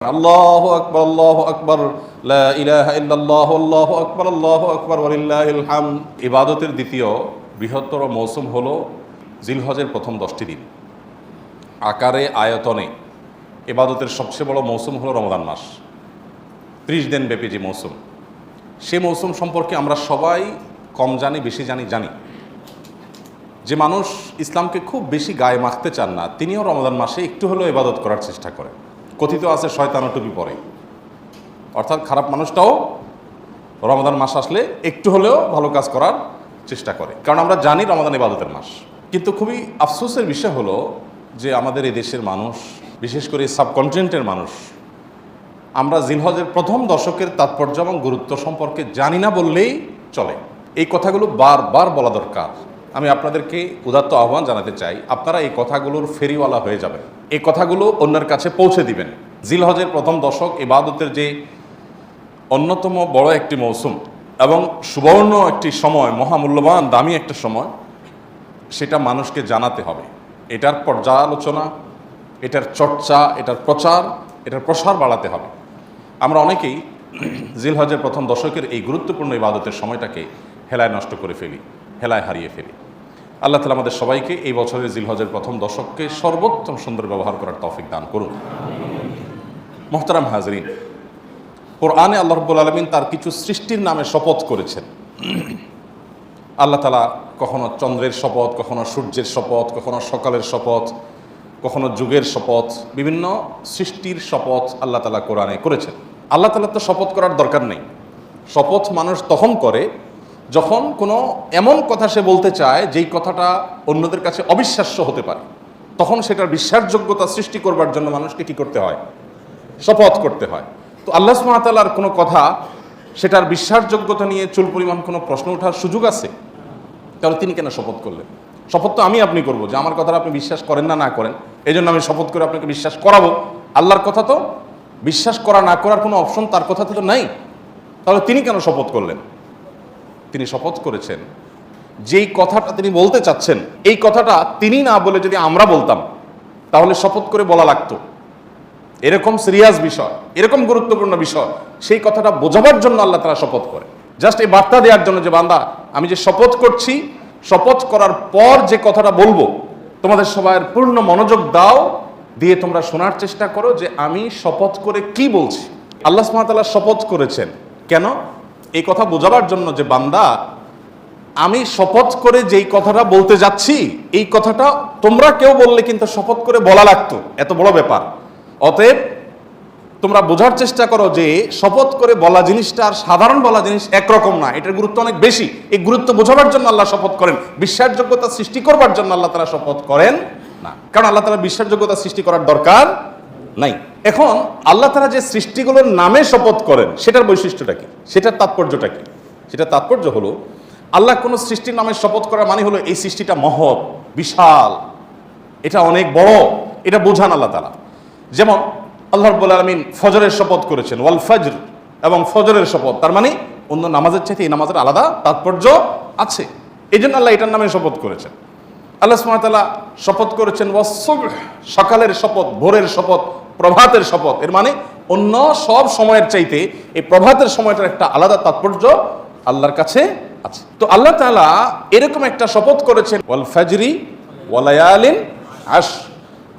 আল্লাহু আকবার আল্লাহু আকবার লা ইলাহা ইল্লাল্লাহু আল্লাহু আকবার আল্লাহু আকবার ওয়ালিল্লাহিল হামদ। ইবাদতের দ্বিতীয় বৃহত্তর মৌসুম হলো জিলহজের প্রথম 10টি দিন। আকারে আয়তনে ইবাদতের সবচেয়ে বড় মৌসুম হলো রমজান মাস, 30 দিন ব্যাপী যে মৌসুম। সেই মৌসুম সম্পর্কে আমরা সবাই কম জানি বেশি জানি। যে মানুষ ইসলামকে খুব বেশি গায়ে মাখতে চান না, তিনিও রমজান মাসে একটু হলেও ইবাদত করার চেষ্টা করেন। কথিত আছে শয়তানও টুপি পরে, অর্থাৎ খারাপ মানুষটাও রমজান মাস আসলে একটু হলেও ভালো কাজ করার চেষ্টা করে, কারণ আমরা জানি রমজান ইবাদতের মাস। কিন্তু খুবই আফসোসের বিষয় হলো যে আমাদের এই দেশের মানুষ, বিশেষ করে সাবকন্টিনেন্টের মানুষ, আমরা জিলহজের প্রথম দশকের তাৎপর্য এবং গুরুত্ব সম্পর্কে জানি না বললেই চলে। এই কথাগুলো বারবার বলা দরকার। আমি আপনাদেরকে উদাত্ত আহ্বান জানাতে চাই, আপনারা এই কথাগুলোর ফেরিওয়ালা হয়ে যাবেন, এই কথাগুলো অন্যের কাছে পৌঁছে দিবেন। জিলহজের প্রথম দশক ইবাদতের যে অন্যতম বড় একটি মৌসুম এবং সুবর্ণ একটি সময়, মহামূল্যবান দামি একটা সময়, সেটা মানুষকে জানাতে হবে। এটার পর্যালোচনা, এটার চর্চা, এটার প্রচার, এটার প্রসার বাড়াতে হবে। আমরা অনেকেই জিলহজের প্রথম দশকের এই গুরুত্বপূর্ণ ইবাদতের সময়টাকে হেলায় নষ্ট করে ফেলি, হেলায় হারিয়ে ফেলি। আল্লাহ তাআলা আমাদের সবাইকে এই বছরের জিলহজের প্রথম দশককে সর্বোত্তম সুন্দর ব্যবহার করার তৌফিক দান করুন। মুহতারাম হাজরিন, কোরআনে আল্লাহ রাব্বুল আলামিন তার কিছু সৃষ্টির নামে শপথ করেছেন। আল্লাহ তাআলা কখনো চন্দ্রের শপথ, কখনো সূর্যের শপথ, কখনো সকালের শপথ, কখনো যুগের শপথ, বিভিন্ন সৃষ্টির শপথ আল্লাহ তাআলা কোরআনে করেছেন। আল্লাহ তাআলা তো শপথ করার দরকার নেই। শপথ মানুষ তখন করে যখন কোনো এমন কথা সে বলতে চায় যেই কথাটা অন্যদের কাছে অবিশ্বাস্য হতে পারে, তখন সেটার বিশ্বাসযোগ্যতা সৃষ্টি করবার জন্য মানুষকে কি করতে হয়? শপথ করতে হয়। তো আল্লাহ সুবহানাহু ওয়া তাআলার কোনো কথা, সেটার বিশ্বাসযোগ্যতা নিয়ে চুল পরিমাণ কোনো প্রশ্ন ওঠার সুযোগ আছে? তাহলে তিনি কেন শপথ করলেন? শপথ তো আমি আপনি করবো যে আমার কথাটা আপনি বিশ্বাস করেন না করেন, এই জন্য আমি শপথ করে আপনাকে বিশ্বাস করাবো। আল্লাহর কথা তো বিশ্বাস করা না করার কোনো অপশন তার কথাতে তো নাই। তাহলে তিনি কেন শপথ করলেন? তিনি শপথ করেছেন যেই কথাটা তিনি বলতে চাচ্ছেন, এই কথাটা তিনি না বলে যদি আমরা বলতাম তাহলে শপথ করে বলা লাগতো। এরকম সিরিয়াস বিষয়, এরকম গুরুত্বপূর্ণ বিষয়, সেই কথাটা বোঝাবার জন্য আল্লাহ তাআলা শপথ করে, জাস্ট এই বার্তা দেওয়ার জন্য যে বান্দা আমি যে শপথ করছি, শপথ করার পর যে কথাটা বলবো তোমাদের সবার পূর্ণ মনোযোগ দাও, দিয়ে তোমরা শোনার চেষ্টা করো যে আমি শপথ করে কি বলছি। আল্লাহ সুবহানাহু ওয়া তাআলা শপথ করেছেন কেন? এই কথা বোঝাবার জন্য যে বান্দা আমি শপথ করে যেই কথাটা বলতে যাচ্ছি, এই কথাটা তোমরা কেউ বললে কিন্তু শপথ করে বলা লাগতো, এত বড় ব্যাপার। অতএব তোমরা বোঝার চেষ্টা করো যে শপথ করে বলা জিনিসটা আর সাধারণ বলা জিনিস একরকম না, এটার গুরুত্ব অনেক বেশি। এই গুরুত্ব বোঝাবার জন্য আল্লাহ শপথ করেন, বিশ্বাসযোগ্যতা সৃষ্টি করবার জন্য আল্লাহ তাআলা শপথ করেন না, কারণ আল্লাহ তাআলা বিশ্বাসযোগ্যতা সৃষ্টি করার দরকার নাই। এখন আল্লাহ তাআলা যে সৃষ্টিগুলোর নামে শপথ করেন, সেটার বৈশিষ্ট্যটা কি, সেটার তাৎপর্যটা কি? সেটার তাৎপর্য হলো আল্লাহ কোনো সৃষ্টির নামে শপথ করার মানে হলো এই সৃষ্টিটা মহৎ, বিশাল, এটা অনেক বড়, এটা বোঝান আল্লাহ তাআলা। যেমন আল্লাহ রাব্বুল আলামিন ফজরের শপথ করেছেন, ওয়াল ফজর, এবং ফজরের শপথ, তার মানে অন্য নামাজের চাইতে এই নামাজের আলাদা তাৎপর্য আছে, এই জন্য আল্লাহ এটার নামে শপথ করেছেন। আল্লাহ সুবহানাহু ওয়া তাআলা শপথ করেছেন ওয়াস সুবহ, সকালের শপথ, ভোরের শপথ, প্রভাতের শপথ, এর মানে অন্য সব সময়ের চাইতে এই প্রভাতের সময়টার একটা আলাদা তাৎপর্য আল্লাহর কাছে আছে। তো আল্লাহ তাআলা এরকম একটা শপথ করেছেন, ওয়াল ফাজরি ওয়া লায়ালিন আশর,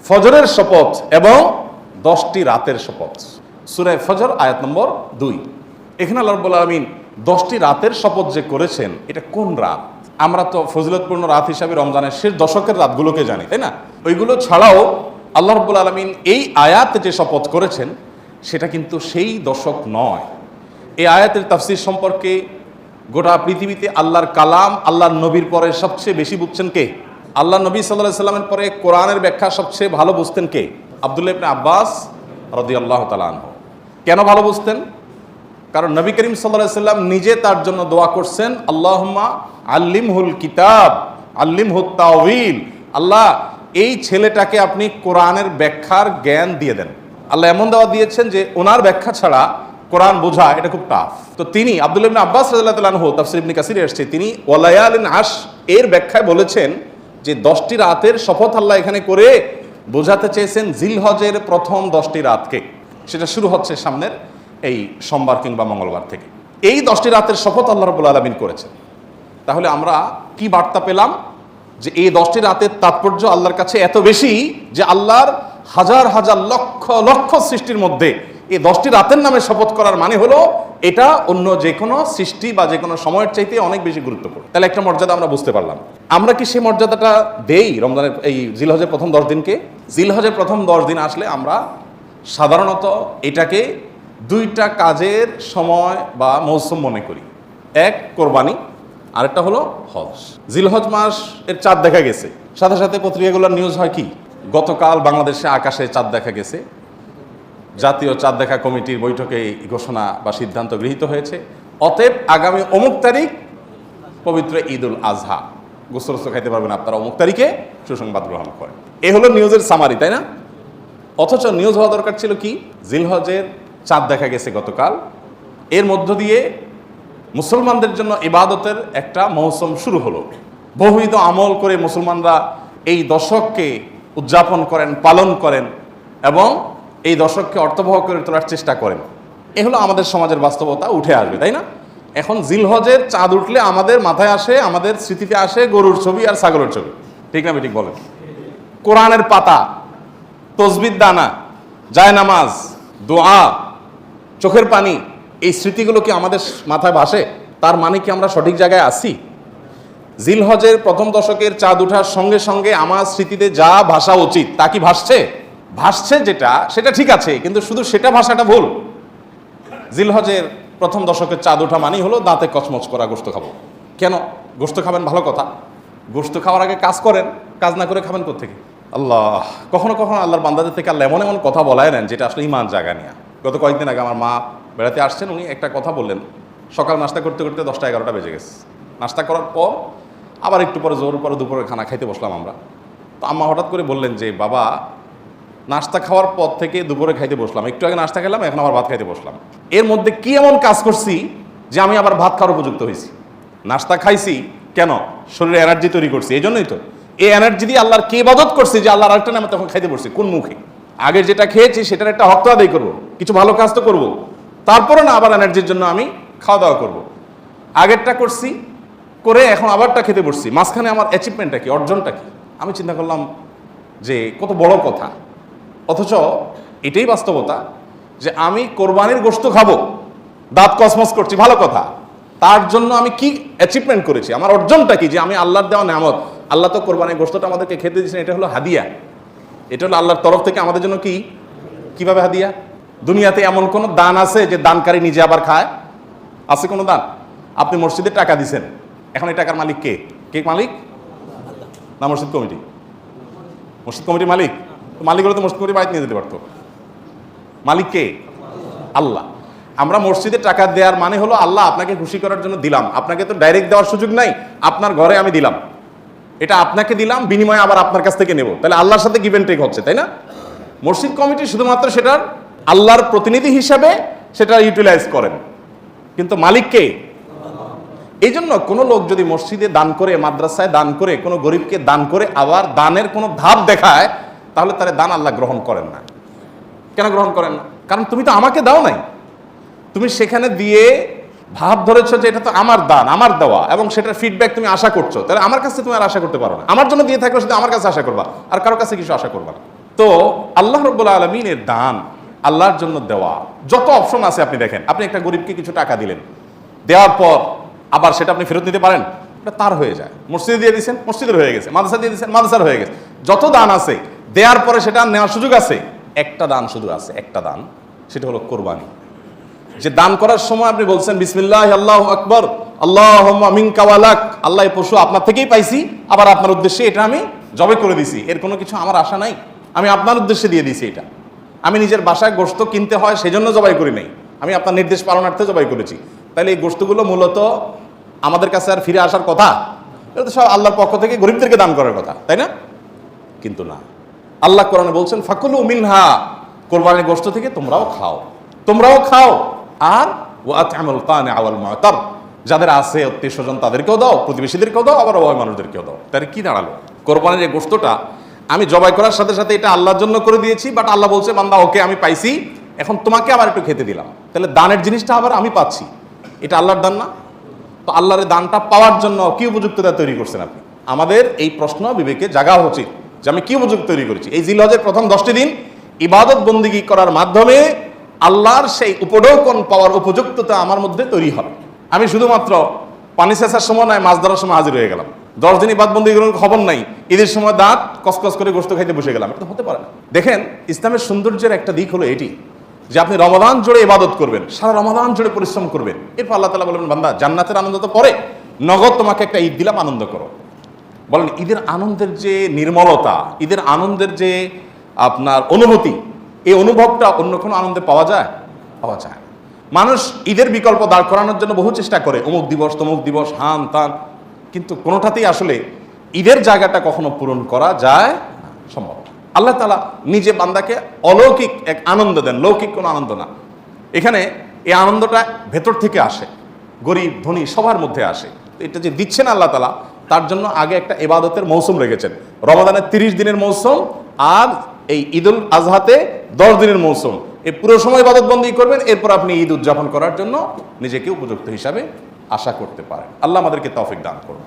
ফজরের শপথ এবং 10টি রাতের শপথ। সূরা ফজর আয়াত নম্বর 2। এখানে আল্লাহ রাব্বুল আলামিন 10টি রাতের শপথ যে করেছেন, এটা কোন রাত? আমরা তো ফজিলতপূর্ণ রাত হিসাবে রমজানের শেষ দশকের রাতগুলোকে জানি, তাই না? ওইগুলো ছাড়াও আল্লাহ রাব্বুল আলামিন এই আয়াতে যে শপথ করেছেন, সেটা কিন্তু সেই দশক নয়। এই আয়াতের তাফসীর সম্পর্কে গোটা পৃথিবীতে আল্লাহর কালাম, আল্লাহর নবীর পরে সবচেয়ে বেশি বুঝছেন কে? আল্লাহ নবী সাল্লাল্লাহু আলাইহি সাল্লামের পরে কোরআনের ব্যাখ্যা সবচেয়ে ভালো বুঝতেন কে? আব্দুল্লাহ ইবনে আব্বাস রাদিয়াল্লাহু তাআলা আনহু। কেন ভালো বুঝতেন? কারণ নবী করিম সাল্লাল্লাহু আলাইহি সাল্লাম নিজে তার জন্য দোয়া করছেন, আল্লাহুম্মা আল্লিমহুল কিতাব আল্লিমহুত তাওয়িল, আল্লাহ এই ছেলেটাকে আপনি কোরআনের ব্যাখ্যার জ্ঞান দিয়ে দেন। আল্লাহ এমন দাওয়া দিয়েছেন যে ওনার ব্যাখ্যা ছাড়া কোরআন বোঝা এটা খুব টাফ। তো তিনি আব্দুল্লাহ ইবনে আব্বাস রাদিয়াল্লাহু তাআলা আনহু, তাফসীর ইবনে কাসিরে আসছে, তিনি ওয়ালায়ালিন আশ এর ব্যাখ্যায় বলেছেন যে 10টি রাতের শপথ আল্লাহ এখানে করে বোঝাতে চেয়েছেন জিলহজের প্রথম 10টি রাতকে। সেটা শুরু হচ্ছে সামনের এই সোমবার কিংবা মঙ্গলবার থেকে। এই 10টি রাতের শপথ আল্লাহ রাব্বুল আলামিন করেছেন। তাহলে আমরা কি বার্তা পেলাম? যে এই 10টি রাতের তাৎপর্য আল্লাহর কাছে এত বেশি যে আল্লাহর হাজার হাজার লক্ষ লক্ষ সৃষ্টির মধ্যে এই 10টি রাতের নামে শপথ করার মানে হলো এটা অন্য যে কোনো সৃষ্টি বা যে কোনো সময়ের চাইতে অনেক বেশি গুরুত্বপূর্ণ। তাহলে একটা মর্যাদা আমরা বুঝতে পারলাম। আমরা কি সেই মর্যাদাটা দেই রমজানের এই জিলহজের প্রথম 10 দিনকে? জিলহজের প্রথম 10 দিন আসলে আমরা সাধারণত এটাকে দুইটা কাজের সময় বা মৌসুম মনে করি। এক কোরবানি, আরেকটা হলো হজ। জিলহজ মাস এর চাঁদ দেখা গেছে, সাথে সাথে পত্রিকাগুলোর নিউজ হয় কি গতকাল বাংলাদেশে আকাশে চাঁদ দেখা গেছে, জাতীয় চাঁদ দেখা কমিটির বৈঠকে ঘোষণা বা সিদ্ধান্ত গৃহীত হয়েছে, অতএব আগামী অমুক তারিখ পবিত্র ঈদুল আজহা, গোসল খাইতে পারবেন আপনারা অমুক তারিখে, সুসংবাদ গ্রহণ করেন। এ হলো নিউজের সামারি, তাই না? অথচ নিউজ হওয়া দরকার ছিল কি জিলহজের চাঁদ দেখা গেছে গতকাল, এর মধ্য দিয়ে মুসলমানদের জন্য ইবাদতের একটা মৌসুম শুরু হলো। বহুবিধ আমল করে মুসলমানরা এই দশককে উদযাপন করেন, পালন করেন এবং এই দশককে অর্থবহ করে তোলার চেষ্টা করেন। এ হলো আমাদের সমাজের বাস্তবতা, উঠে আসবে, তাই না? এখন জিলহজের চাঁদ উঠলে আমাদের মাথায় আসে, আমাদের স্মৃতিতে আসে গরুর ছবি আর ছাগলের ছবি, ঠিক না ঠিক বলেন? কোরআনের পাতা, তসবির দানা, জায়নামাজ, দোয়া, চোখের পানি, এই স্মৃতিগুলো কি আমাদের মাথায় ভাসে? তার মানে কি আমরা সঠিক জায়গায় আছি? জিলহজের প্রথম দশকের চাঁদ ওঠার সঙ্গে সঙ্গে আমার স্মৃতিতে যা ভাসা উচিত তা কি ভাসছে? ভাসছে যেটা, সেটা ঠিক আছে, কিন্তু শুধু সেটা ভাষাটা ভুল। জিলহজের প্রথম দশকের চাঁদ ওঠা মানেই হলো দাঁতে কচমচ করা গোশত খাবো। কেন গোশত খাবেন? ভালো কথা। গোশত খাওয়ার আগে কাজ করেন, কাজ না করে খাবেন কোত্থেকে? আল্লাহ, কখনো কখনো আল্লাহর বান্দাদের থেকে আল্লাহ এমন এমন কথা বলায় নেন যেটা আসলে ইমান জায়গা নিয়ে। গত কয়েকদিন আগে আমার মা বেড়াতে আসছেন, উনি একটা কথা বললেন। সকাল নাস্তা করতে করতে 10টা 11টা বেজে গেছে। নাস্তা করার পর আবার একটু পরে জোর পরে দুপুরে খানা খাইতে বসলাম আমরা। তো আম্মা হঠাৎ করে বললেন যে বাবা, নাস্তা খাওয়ার পর থেকে দুপুরে খাইতে বসলাম, একটু আগে নাস্তা খেলাম, এখন আবার ভাত খাইতে বসলাম। এর মধ্যে কি এমন কাজ করছি যে আমি আবার ভাত খাওয়ার উপযুক্ত হয়েছি? নাস্তা খাইছি কেন? শরীরে এনার্জি তৈরি করছি, এই জন্যই তো। এই এনার্জি দিয়ে আল্লাহর কে ইবাদত করছি যে আল্লাহর আরেকটা নামে তখন খাইতে বসছি? কোন মুখে? আগের যেটা খেয়েছি সেটার একটা হক আদায় করবো, কিছু ভালো কাজ তো করবো, তারপরে না আবার এনার্জির জন্য আমি খাওয়া দাওয়া করবো। আগেরটা করছি করে এখন আবারটা খেতে বসছি, মাঝখানে আমার অ্যাচিভমেন্টটা কি, অর্জনটা কি? আমি চিন্তা করলাম যে কত বড় কথা। অথচ এটাই বাস্তবতা যে আমি কোরবানির গোশত খাবো, দাঁত কসমস করছি, ভালো কথা। তার জন্য আমি কি অ্যাচিভমেন্ট করেছি, আমার অর্জনটা কি? যে আমি আল্লাহর দেওয়া নেয়ামত, আল্লাহ তো কোরবানির গোশতটা আমাদেরকে খেতে দিয়েছেন, এটা হলো হাদিয়া, এটা হলো আল্লাহর তরফ থেকে আমাদের জন্য কি, কিভাবে হাদিয়া? দুনিয়াতে এমন কোন দান আছে যে দানকারী নিজে আবার খায়? আছে কোনো দান? আপনি মসজিদে টাকা দিছেন, এখন এই টাকার মালিক কে? কে মালিক? না মসজিদ কমিটি? মসজিদ কমিটির মালিক? মালিক হলে তো মসজিদ কমিটি বাড়িতে নিয়ে যেতে পারতো। মালিক কে? আল্লাহ। আমরা মসজিদে টাকা দেওয়ার মানে হলো আল্লাহ আপনাকে খুশি করার জন্য দিলাম, আপনাকে তো ডাইরেক্ট দেওয়ার সুযোগ নাই, আপনার ঘরে আমি দিলাম, এটা আপনাকে দিলাম, বিনিময়ে আবার আপনার কাছ থেকে নেব, তাহলে আল্লাহর সাথে গিভ এন্ড টেক হচ্ছে, তাই না? মসজিদ কমিটি শুধুমাত্র সেটার আল্লাহর প্রতিনিধি হিসাবে সেটা ইউটিলাইজ করেন, কিন্তু মালিক কে? এই জন্য কোনো লোক যদি মসজিদে দান করে, মাদ্রাসায় দান করে, কোনো গরিবকে দান করে আবার দানের কোনো ধাপ দেখায়, তাহলে তার দান আল্লাহ গ্রহণ করেন না। কেন গ্রহণ করেন না? কারণ তুমি তো আমাকে দাও নাই, তুমি সেখানে দিয়ে ভাব ধরেছো যে এটা তো আমার দান, আমার দেওয়া, এবং সেটার ফিডব্যাক তুমি আশা করছো, তাহলে আমার কাছে তুমি আর আশা করতে পারো না। আমার জন্য দিয়ে থাকলে শুধু আমার কাছে আশা করবা, আর কারো কাছে কিছু আশা করবা না। তো আল্লাহ রাব্বুল আলামিনের দান, আল্লাহর জন্য দেওয়া, যত অপশন আছে আপনি দেখেন। আপনি একটা গরিবকে কিছু টাকা দিলেন, দেওয়ার পর আবার সেটা আপনি ফেরত নিতে পারেন, এটা তার হয়ে যায়। মসজিদে দিয়ে দিয়েছেন, মসজিদের হয়ে গেছে। মাদ্রাসা দিয়ে দিয়েছেন, মাদ্রাসার হয়ে গেছে। যত দান আছে দেওয়ার পরে সেটা নেওয়ার সুযোগ আছে, একটা দান শুধু আছে, একটা দান, সেটা হলো কোরবানি। যে দান করার সময় আপনি বলছেন বিসমিল্লাহ আল্লাহু আকবার, আল্লাহুম্মা মিনকা ওয়া লাক, আল্লাহ এই পশু আপনার থেকেই পাইছি, আবার আপনার উদ্দেশ্যে এটা আমি জবাই করে দিছি, এর কোনো কিছু আমার আশা নাই, আমি আপনার উদ্দেশ্যে দিয়ে দিছি। এটা আমি নিজের বাসায় গোশত কিনতে হয় সেজন্য জবাই করি নাই, আমি আপনার নির্দেশ পালনার্থে জবাই করেছি। তাহলে এই গোশতগুলো মূলত আমাদের কাছে আর ফিরে আসার কথা? এটা তো সব আল্লাহর পক্ষ থেকে গরিবদেরকে দান করার কথা, তাই না? কিন্তু না, আল্লাহ কোরআনে বলছেন ফাকুলু মিনহা, কোরবানির গোশত থেকে তোমরাও খাও, তোমরাও খাও, আর ওয়াতআমুল কানি ওয়াল মুতার, যাদের আছে আত্মীয় স্বজন তাদেরকেও দাও, প্রতিবেশীদেরকেও দাও, আবার অভাবী মানুষদেরকেও দাও। তাহলে কি দাঁড়ালো? কোরবানির এই গোশতটা আমি জবাই করার সাথে সাথে এটা আল্লাহর জন্য করে দিয়েছি, বাট আল্লাহ বলছে বান্দা ওকে আমি পাইছি, এখন তোমাকে আবার একটু খেতে দিলাম, তাহলে দানের জিনিসটা আবার আমি পাচ্ছি, এটা আল্লাহর দান না? তো আল্লাহর দানটা পাওয়ার জন্য কি উপযুক্ততা তৈরি করছেন আপনি? আমাদের এই প্রশ্ন বিবেকে জাগা উচিত যে আমি কি উপযুক্ত তৈরি করেছি। এই জিলহজের প্রথম 10টি দিন ইবাদত বন্দিগি করার মাধ্যমে আল্লাহর সেই উপঢৌকন পাওয়ার উপযুক্ততা আমার মধ্যে তৈরি হবে। আমি শুধুমাত্র পানি সেচার সময় নয়, মাছ ধরার সময় হাজির হয়ে গেলাম, 10 দিন ইবাদত বন্দিগির খবর নাই, ঈদের সময় দাঁত কসকস করে গোস্ত খাইতে বসে গেলাম, এটা তো হতে পারে না। দেখেন, ইসলামের সৌন্দর্যের একটা দিক হলো এটি যে আপনি রমাদান জুড়ে ইবাদত করবেন, সারা রমাদান জুড়ে পরিশ্রম করবেন, এরপর আল্লাহ তাআলা বলবেন বান্দা জান্নাতের আনন্দ তো পরে, নগদ তোমাকে একটা ঈদ দিলাম, আনন্দ করো। বলেন ঈদের আনন্দের যে নির্মলতা, ঈদের আনন্দের যে আপনার অনুভূতি, এই অনুভবটা অন্য কোনো আনন্দে পাওয়া যায়? পাওয়া যায় না। মানুষ ঈদের বিকল্প দাঁড় করানোর জন্য বহু চেষ্টা করে, অমুক দিবস তমুক দিবস, হান তান, কিন্তু কোনোটাতেই আসলে ঈদের জায়গাটা কখনো পূরণ করা যায় না, সম্ভব না। আল্লাহ তাআলা নিজে বান্দাকে অলৌকিক এক আনন্দ দেন, লৌকিক কোনো আনন্দ না। এখানে এই আনন্দটা ভেতর থেকে আসে, গরিব ধনী সবার মধ্যে আসে। এটা যে দিচ্ছেন আল্লাহ তাআলা, তার জন্য আগে একটা ইবাদতের মৌসুম রেখেছেন। রমাদানের 30 দিনের মৌসুম আর এই ঈদুল আজহাতে 10 দিনের মৌসুম, এই পুরো সময় ইবাদত বন্দী করবেন, এরপর আপনি ঈদ উদযাপন করার জন্য নিজেকে উপযুক্ত হিসাবে আশা করতে পারেন। আল্লাহ আমাদেরকে তৌফিক দান করুন।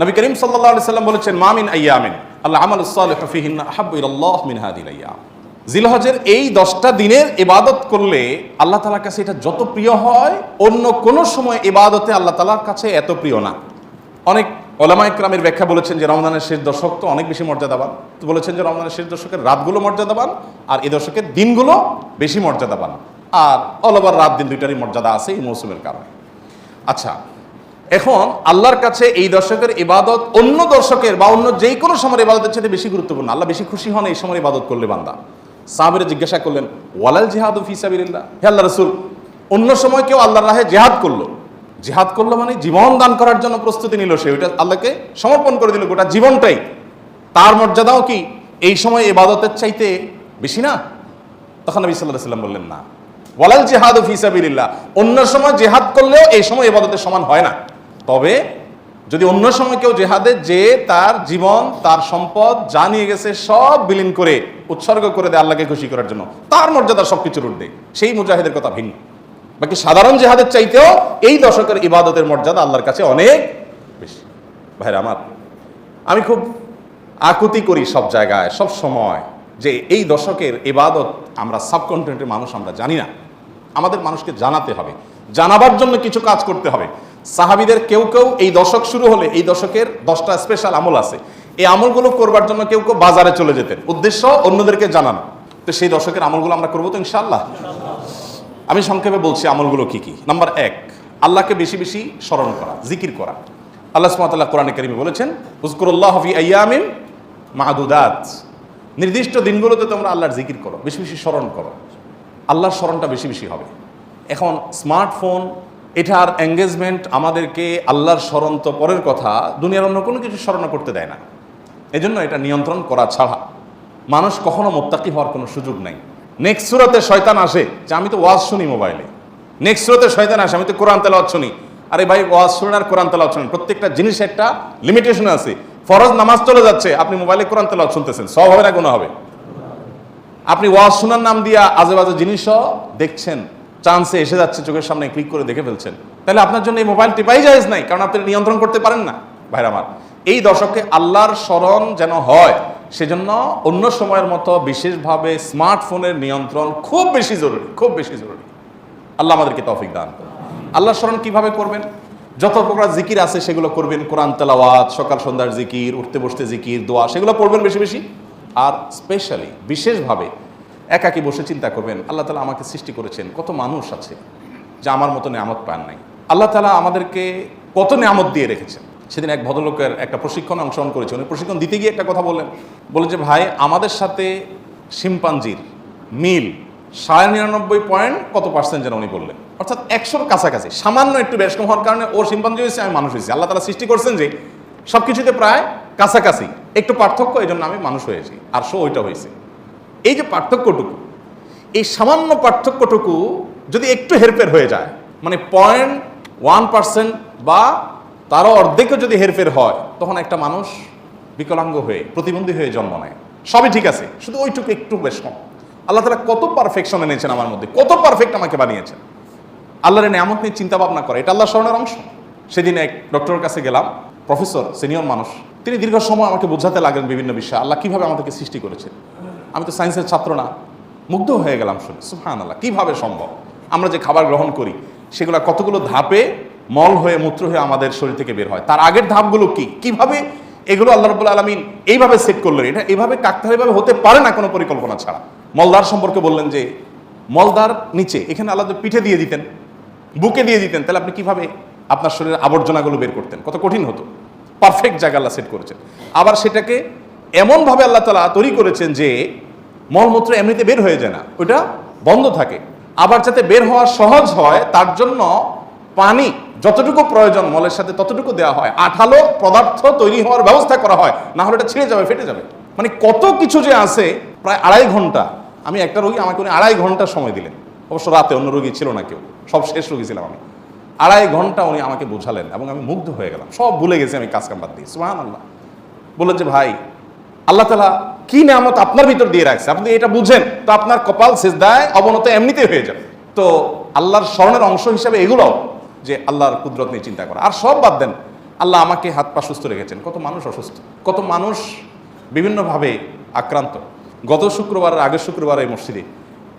নবী করিম সাল্লাল্লাহু আলাইহি সাল্লাম বলেছেন মা মিন আইয়ামিন আল আমালুস সালিহু ফিহিন্না আহাব্বু ইলাল্লাহ মিন হাযিহিল আইয়াম। জিলহজের এই 10টা দিনের ইবাদত করলে আল্লাহ তাআলার কাছে এটা যত প্রিয় হয়, অন্য কোনো সময় ইবাদতে আল্লাহ তাআলার কাছে এত প্রিয় না। অনেক ওলামা ইকরামের ব্যাখ্যা বলেছেন যে রমজানের শেষ দশক তো অনেক বেশি মর্যাদাবান, তো বলেছেন যে রমজানের শেষ দশকের রাতগুলো মর্যাদাবান আর এই দশকের দিনগুলো বেশি মর্যাদাবান, আর অল ওভার রাত দিন দুইটারই মর্যাদা আছে এই মৌসুমের কারণে। আচ্ছা, এখন আল্লাহর কাছে এই দশকের ইবাদত অন্য দশকের বা অন্য যে কোনো সময়ের ইবাদতের চাইতে বেশি গুরুত্বপূর্ণ। আল্লাহ বেশি খুশি হন এই সময় ইবাদত করলে বান্দা। সাহাবীরা জিজ্ঞাসা করলেন ওয়ালাল জিহাদু ফি সাবিলিল্লাহ, হে আল্লাহর রাসূল, অন্য সময় কেউ আল্লাহর রাহে জিহাদ করলো, জিহাদ করলো মানে জীবন দান করার জন্য প্রস্তুতি নিল, সে ওইটা আল্লাহকে সমর্পণ করে দিল গোটা জীবনটাই, তার মর্যাদাও কি এই সময় ইবাদতের চাইতে বেশি না? তখন নবী সাল্লাল্লাহু আলাইহি ওয়াসাল্লাম বললেন না, ওয়ালাল জিহাদু ফি সাবিলিল্লাহ, অন্য সময় জিহাদ করলেও এই সময় ইবাদতের সমান হয় না। তবে যদি অন্য সময় কেউ জিহাদে যে তার জীবন তার সম্পদ যা নিয়ে গেছে সব বিলীন করে উৎসর্গ করে দেয় আল্লাহকে খুশি করার জন্য, তার মর্যাদা সবকিছুর ঊর্ধ্বে, সেই মুজাহিদের কথা ভিন্ন। বাকি সাধারণ জিহাদের চাইতেও এই দশকের ইবাদতের মর্যাদা আল্লাহর কাছে অনেক বেশি। ভাইরা আমার, আমি খুব আকুতি করি সব জায়গায় সব সময় যে এই দশকের ইবাদত আমরা সাবকন্টিনেন্টের মানুষ আমরা জানি না। আমাদের মানুষকে জানাতে হবে, জানাবার জন্য কিছু কাজ করতে হবে। সাহাবীদের কেউ কেউ এই দশক শুরু হলে এই দশকের 10টা স্পেশাল আমল আছে, এই আমলগুলো করবার জন্য কেউ কেউ বাজারে চলে যেতেন, উদ্দেশ্য অন্যদেরকে জানানো। তো সেই দশকের আমলগুলো আমরা করবো তো ইনশাআল্লাহ। আমি সংক্ষেপে বলছি আমলগুলো কি কি। নাম্বার 1, আল্লাহকে বেশি বেশি স্মরণ করা, জিকির করা। আল্লাহ সুবহানাহু ওয়া তাআলা কোরআনে কারীমে বলেছেন উযকুরুল্লাহ ফি আইয়ামিন মা'দুদাত, নির্দিষ্ট দিনগুলোতে তোমরা আল্লাহর জিকির করো, বেশি বেশি স্মরণ করো, আল্লাহর স্মরণটা বেশি বেশি হবে। এখন স্মার্টফোন এটার এঙ্গেজমেন্ট আমাদেরকে আল্লাহর স্মরণ তো পরের কথা, দুনিয়ার অন্য কোনো কিছু স্মরণ করতে দেয় না। এজন্য এটা নিয়ন্ত্রণ করা ছাড়া মানুষ কখনো মুত্তাকি হওয়ার কোনো সুযোগ নাই। নেক্সট সূরাতে শয়তান আসে যে আমি তো ওয়াজ শুনি মোবাইলে, নেক্সট সূরাতে শয়তান আসে আমি তো কোরআন তেলাওয়াত শুনি। আরে ভাই, ওয়াজ শুনেন আর কোরআন তেলাওয়াত শুনেন, প্রত্যেকটা জিনিস একটা লিমিটেশন আছে। ফরজ নামাজ চলে যাচ্ছে, আপনি মোবাইলে কোরআন তেলাওয়াত শুনতেছেন, সব হবে না গুনাহ হবে। আপনি ওয়াজ শোনার নাম দিয়া আজে বাজে জিনিসও দেখছেন, চান্সে এসে যাচ্ছে চোখের সামনে, ক্লিক করে দেখে ফেলছেন, তাহলে আপনার জন্য এই মোবাইল টিপাই জায়েজ নাই, কারণ আপনি নিয়ন্ত্রণ করতে পারেন না। ভাইরা আমার, এই দশকে আল্লাহর স্মরণ যেন হয়, সেজন্য অন্য সময়ের মতো বিশেষভাবে স্মার্টফোনের নিয়ন্ত্রণ খুব বেশি জরুরি, খুব বেশি জরুরি। আল্লাহ আমাদেরকে তৌফিক দান করুন। আল্লাহর স্মরণ কিভাবে করবেন? যত প্রকার জিকির আছে সেগুলো করবেন, কোরআন তেলাওয়াত, সকাল সন্ধ্যার জিকির, উঠতে বসতে জিকির, দোয়া, সেগুলো পড়বেন বেশি বেশি। আর স্পেশালি বিশেষভাবে একাকী বসে চিন্তা করবেন আল্লাহ তাআলা আমাকে সৃষ্টি করেছেন, কত মানুষ আছে যে আমার মতো নিয়ামত পান নাই, আল্লাহ তাআলা আমাদেরকে কত নিয়ামত দিয়ে রেখেছেন। সেদিন এক ভদ্রলোকের একটা প্রশিক্ষণে অংশগ্রহণ করেছে, উনি প্রশিক্ষণ দিতে গিয়ে একটা কথা বললেন যে ভাই, আমাদের সাথে শিম্পাঞ্জির মিল 99.9 কত পার্সেন্ট যেন উনি বললেন, অর্থাৎ 100-র কাছাকাছি, সামান্য একটু বেশ কম হওয়ার কারণে ও শিম্পাঞ্জি হয়েছে, আমি মানুষ হয়েছি। আল্লাহ তাআলা সৃষ্টি করছেন যে সব কিছুতে প্রায় কাছাকাছি, একটু পার্থক্য, এই জন্য আমি মানুষ হয়েছি আর সো ওইটা হয়েছে। এই যে পার্থক্যটুকু, এই সামান্য পার্থক্যটুকু যদি একটু হেরফের হয়ে যায়, মানে 0.1% বা তারও অর্ধেকও যদি হেরফের হয়, তখন একটা মানুষ বিকলাঙ্গ হয়ে প্রতিবন্ধী হয়ে জন্ম নেয়। সবই ঠিক আছে, শুধু ওইটুকু একটু বেশ কম, আল্লাহ তাআলা কত পারফেকশন এনেছেন আমার মধ্যে, কত পারফেক্ট আমাকে বানিয়েছেন। আল্লাহর নিয়ামত নিয়ে চিন্তা ভাবনা করে, এটা আল্লাহর স্মরণের অংশ। সেদিন এক ডক্টরের কাছে গেলাম, প্রফেসর, সিনিয়র মানুষ, তিনি দীর্ঘ সময় আমাকে বোঝাতে লাগলেন বিভিন্ন বিষয়, আল্লাহ কিভাবে আমাদেরকে সৃষ্টি করেছেন। আমি তো সায়েন্সের ছাত্র না, মুগ্ধ হয়ে গেলাম শুনে, সুবহানাল্লাহ, কিভাবে সম্ভব। আমরা যে খাবার গ্রহণ করি সেগুলো কতগুলো ধাপে মল হয়ে মূত্র হয়ে আমাদের শরীর থেকে বের হয়, তার আগের ধাপগুলো কি, কিভাবে এগুলো আল্লাহ রাব্বুল আলামিন এইভাবে সেট করলেন। এটা এইভাবে কাকতালীয়ভাবে হতে পারে না কোনো পরিকল্পনা ছাড়া। মলদার সম্পর্কে বললেন যে মলদার নিচে, এখানে আল্লাহ পিঠে দিয়ে দিতেন, বুকে দিয়ে দিতেন, তাহলে আপনি কিভাবে আপনার শরীরের আবর্জনাগুলো বের করতেন, কত কঠিন হতো। পারফেক্ট জায়গা আল্লাহ সেট করেছেন। আবার সেটাকে এমনভাবে আল্লাহ তাআলা তৈরি করেছেন যে মলমূত্র এমনিতে বের হয়ে যায় না, ওটা বন্ধ থাকে। আবার যাতে বের হওয়া সহজ হয় তার জন্য পানি যতটুকু প্রয়োজন মলের সাথে ততটুকু দেওয়া হয়, আঠালো পদার্থ তৈরি হওয়ার ব্যবস্থা করা হয়, না হলে এটা ছিঁড়ে যাবে, ফেটে যাবে। মানে কত কিছু যে আছে। প্রায় 2.5 ঘন্টা, আমি একটা রোগী, আমাকে উনি 2.5 ঘন্টা সময় দিলেন। অবশ্য রাতে অন্য রোগী ছিল না, কেউ, সব শেষ রোগী ছিলাম আমি। 2.5 ঘন্টা উনি আমাকে বোঝালেন এবং আমি মুগ্ধ হয়ে গেলাম, সব ভুলে গেছি আমি কাজ কাম বাদ দিয়ে। সুবহানাল্লাহ। বললেন যে ভাই, আল্লাহ তাআলা কি নিয়ামত আপনার ভিতর দিয়ে রাখছে, আপনি এটা বুঝেন তো আপনার কপাল সিজদায় অবনত এমনিতেই হয়ে যাবে। তো আল্লাহর স্মরণের অংশ হিসাবে এগুলোও, যে আল্লাহর কুদরত নিয়ে চিন্তা করা। আর সব বাদ দেন, আল্লাহ আমাকে হাত পা সুস্থ রেখেছেন, কত মানুষ অসুস্থ, কত মানুষ বিভিন্নভাবে আক্রান্ত। গত শুক্রবার, আগের শুক্রবার এই মসজিদে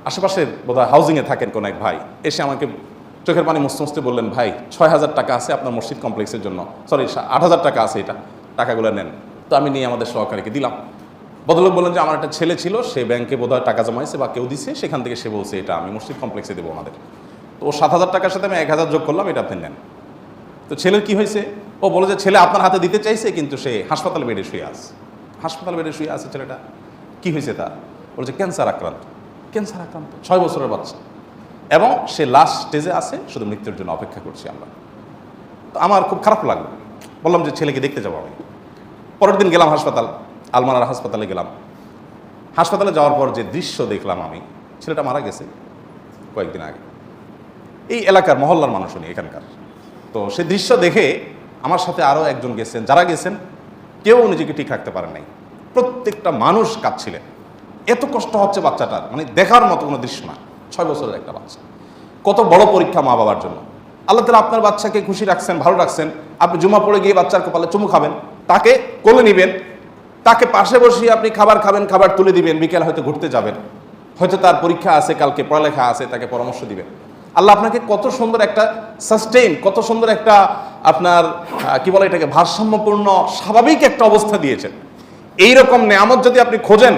আশেপাশের বোধহয় হাউজিংয়ে থাকেন কোন এক ভাই এসে আমাকে চোখের পানি মুছতে মুছতে বললেন, ভাই 6,000 টাকা আছে আপনার মসজিদ কমপ্লেক্সের জন্য, সরি 8,000 টাকা আছে, এটা টাকাগুলো নেন। তো আমি নিয়ে আমাদের সহকারীকে দিলাম। বদলোক বললেন যে আমার একটা ছেলে ছিল, সে ব্যাংকে বোধহয় টাকা জমাইছে বা কেউ দিছে, সেখান থেকে সে বলছে এটা আমি মসজিদ কমপ্লেক্সে দেবো ওনাদের। তো ও 7,000 টাকার সাথে আমি 1,000 যোগ করলাম, এটা আপনি নেন। তো ছেলের কি হয়েছে, ও বলে যে ছেলে আপনার হাতে দিতে চাইছে, কিন্তু সে হাসপাতালে বেডে শুয়ে আছে। হাসপাতাল বেডে শুয়ে আছে ছেলেটা, কি হয়েছে তার, বলছে ক্যান্সার আক্রান্ত। ক্যান্সার আক্রান্ত, 6 বছরের বাচ্চা, এবং সে লাস্ট স্টেজে আছে, শুধু মৃত্যুর জন্য অপেক্ষা করছি আমরা। তো আমার খুব খারাপ লাগলো, বললাম যে ছেলেকে দেখতে যাবো আমি। পরের দিন গেলাম হাসপাতাল, আলমারার হাসপাতালে গেলাম। হাসপাতালে যাওয়ার পর যে দৃশ্য দেখলাম আমি, ছেলেটা মারা গেছে কয়েকদিন আগে। এই এলাকার মহল্লার মানুষ উনি, এখানকার। তো সেই দৃশ্য দেখে আমার সাথে আরও একজন গেছেন, যারা গেছেন কেউ নিজেকে ঠিক রাখতে পারেন নাই। প্রত্যেকটা মানুষ কাঁদছিলেন, এত কষ্ট হচ্ছে বাচ্চাটার, মানে দেখার মতো কোনো দৃশ্য না। 6 বছরের একটা বাচ্চা, কত বড় পরীক্ষা মা বাবার জন্য। আল্লাহ তাআলা আপনার বাচ্চাকে খুশি রাখছেন, ভালো রাখছেন, আপনি জুমা পড়ে গিয়ে বাচ্চার কপালে চুমু খাবেন, তাকে কোলে নেবেন, তাকে পাশে বসিয়ে আপনি খাবার খাবেন, খাবার তুলে দিবেন, বিকেল হয়তো ঘুরতে যাবেন, হয়তো তার পরীক্ষা আছে, কালকে পড়ালেখা আছে, তাকে পরামর্শ দিবেন। আল্লাহ আপনাকে কত সুন্দর একটা সাস্টেইন, কত সুন্দর একটা আপনার কি বলে এটাকে, ভারসাম্যপূর্ণ স্বাভাবিক একটা অবস্থা দিয়েছেন। এইরকম নিয়ামত যদি আপনি খোঁজেন,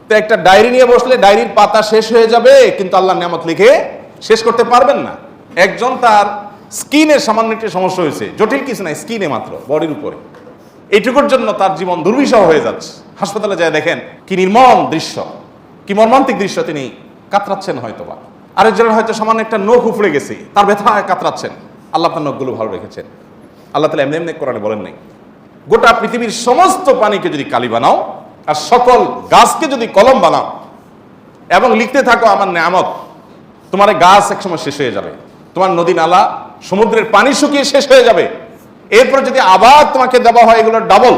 তো একটা ডায়েরি নিয়ে বসলে ডায়েরির পাতা শেষ হয়ে যাবে, কিন্তু আল্লাহর নিয়ামত লিখে শেষ করতে পারবেন না। একজন তার স্কিনের সামান্য একটি সমস্যা হয়েছে, জটিল কিছু নাই, স্কিনে মাত্র, বডির উপরে, এইটুকুর জন্য তার জীবন দুর্বিষহ হয়ে যাচ্ছে। হাসপাতালে যায় দেখেন কি নির্মম দৃশ্য, কি মর্মান্তিক দৃশ্য, তিনি কাতরাচ্ছেন হয়তোবা। আরেকজনের হয়তো সামান্য একটা নখ উপড়ে গেছে, তার ব্যথায় কাতরাচ্ছেন। আল্লাহ আপনার নখগুলো ভালো রেখেছেন। আল্লাহ তাআলা এমনি এমনি কোরআনে বলেন নাই, গোটা পৃথিবীর সমস্ত পানিকে যদি কালি বানাও আর সকল গাছকে যদি কলম বানাও এবং লিখতে থাকো আমার নিয়ামত, তোমার গাছ একসময় শেষ হয়ে যাবে, তোমার নদী নালা সমুদ্রের পানি শুকিয়ে শেষ হয়ে যাবে, এরপর যদি আবার তোমাকে দেওয়া হয় এগুলোর ডাবল,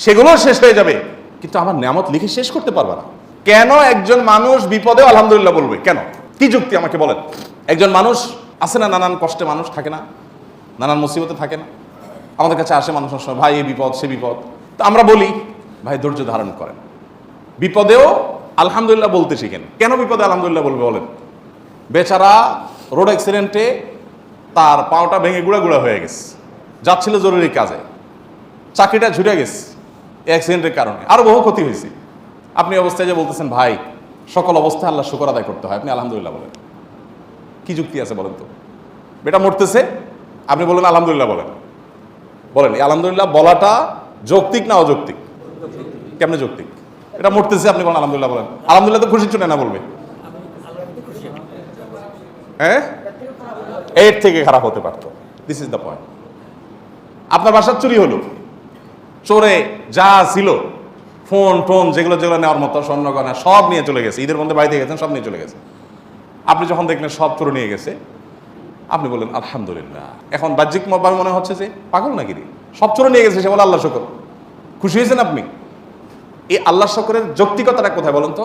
সেগুলোও শেষ হয়ে যাবে, কিন্তু আমার নিয়ামত লিখে শেষ করতে পারবে না। কেন একজন মানুষ বিপদেও আলহামদুলিল্লাহ বলবে, কেন, কি যুক্তি আমাকে বলেন? একজন মানুষ আছে না, নানান কষ্টে মানুষ থাকে না, নানান মুসিবতে থাকে না, আমাদের কাছে আসে মানুষের সময়, ভাই এই বিপদ সে বিপদ, তো আমরা বলি ভাই ধৈর্য ধারণ করেন, বিপদেও আলহামদুলিল্লাহ বলতে শিখেন। কেন বিপদে আলহামদুলিল্লাহ বলবে বলেন? বেচারা রোড অ্যাক্সিডেন্টে তার পাওটা ভেঙে গুঁড়া গুঁড়া হয়ে গেছে, যাচ্ছিল জরুরি কাজে, চাকরিটা ছুটে গেছে অ্যাক্সিডেন্টের কারণে, আরো বহু ক্ষতি হয়েছে। আপনি অবস্থায় যে বলতেছেন ভাই সকল অবস্থায় আল্লাহ শুকর আদায় করতে হয়, আপনি আলহামদুলিল্লাহ বলেন, কি যুক্তি আছে বলেন তো? বেটা মরতেছে, আপনি বলেন আলহামদুলিল্লাহ বলেন, বলেন এই আলহামদুলিল্লাহ বলাটা যৌক্তিক না অযৌক্তিক? কেমনে যৌক্তিক? এটা মরতেছে, আপনি বলেন আলহামদুলিল্লাহ বলেন, আলহামদুলিল্লাহ তো খুশি চুনে না বলবে, হ্যাঁ, এর থেকে খারাপ হতে পারতো। This is the point. আপনার বাসার চুরি হলো, চোরে যা ছিল ফোন টোন যেগুলো যেগুলো নেওয়ার মতো স্বর্ণ গয়না সব নিয়ে চলে গেছে, ঈদের মধ্যে বাড়িতে গেছেন সব নিয়ে চলে গেছে। আপনি যখন দেখলেন সব চোরে নিয়ে গেছে, আপনি বললেন আলহামদুলিল্লাহ। এখন বাহ্যিকভাবে মনে হচ্ছে যে পাগল নাকি রে, সব চোরে নিয়ে গেছে, সে বলে আল্লাহ শুকর। খুশি হয়েছেন আপনি? এই আল্লাহ শুকরের যৌক্তিকতাটা কোথায় বলেন তো?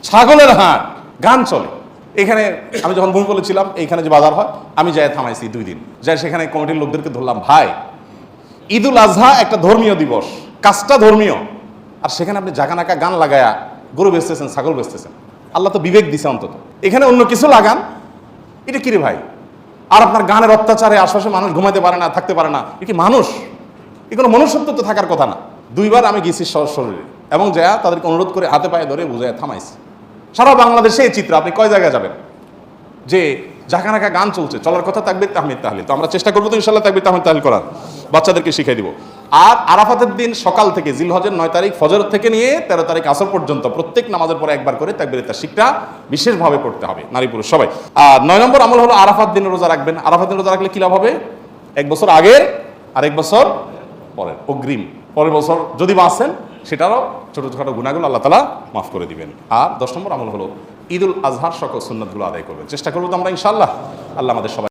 ছাগলের হাট, গান চলে। এখানে আমি যখন ভূমি বলেছিলাম এইখানে যে বাজার হয়, আমি যাই থামাইছি 2 দিন, যাই সেখানে কমিটির লোকদেরকে ধরলাম, ভাই ঈদুল আজহা একটা ধর্মীয় দিবস, কাজটা ধর্মীয়, আর সেখানে আপনি জাগানাকা গান লাগায়া গরু বেচতেছেন, ছাগল বেচতেছেন। আল্লাহ তো বিবেক দিছে অন্তত, এখানে অন্য কিছু লাগান, এটা কিরে ভাই? আর আপনার গানের অত্যাচারে আশপাশে মানুষ ঘুমাতে পারে না, থাকতে পারে না, এ কি মানুষ? এ কোনো মনুষ্যত্ব তো থাকার কথা না। 2 বার আমি গেছি শরীরে, এবং যা তাদেরকে অনুরোধ করে হাতে পায়ে ধরে বুঝায় থামাইছি। সারা বাংলাদেশে এই চিত্র, আপনি কয় জায়গায় যাবেন যে জাকানাকা গান চলছে, চলার কথা তাকবীর তাহমিদ তাহলিল। তো আমরা চেষ্টা করবো তো ইনশাল্লাহ তাকবীর তাহমিদ তাহলিল করার, বাচ্চাদেরকে শিখিয়ে দিব। আর আরাফাতের দিন সকাল থেকে, জিলহজের 9 তারিখ ফজর থেকে নিয়ে 13 তারিখ আসর পর্যন্ত প্রত্যেক নামাজের পরে একবার করে তাকবীরে তাশরিকটা বিশেষভাবে পড়তে হবে, নারী পুরুষ সবাই। আর 9 নম্বর আমল হলো আরাফাত দিনে রোজা রাখবেন। আরাফাত দিনে রোজা রাখলে কি লাভ হবে? 1 বছর আগের আর 1 বছর পরের অগ্রিম, পরের বছর যদি বাঁচেন সেটারও ছোটোখাটো গুনাহগুলো আল্লাহ তাআলা মাফ করে দিবেন। আর 10 নম্বর আমল হলো ঈদুল আজহার সকল সুন্নাতগুলো আদায় করবেন। চেষ্টা করবো তো আমরা ইনশাআল্লাহ। আল্লাহ আমাদের সবাই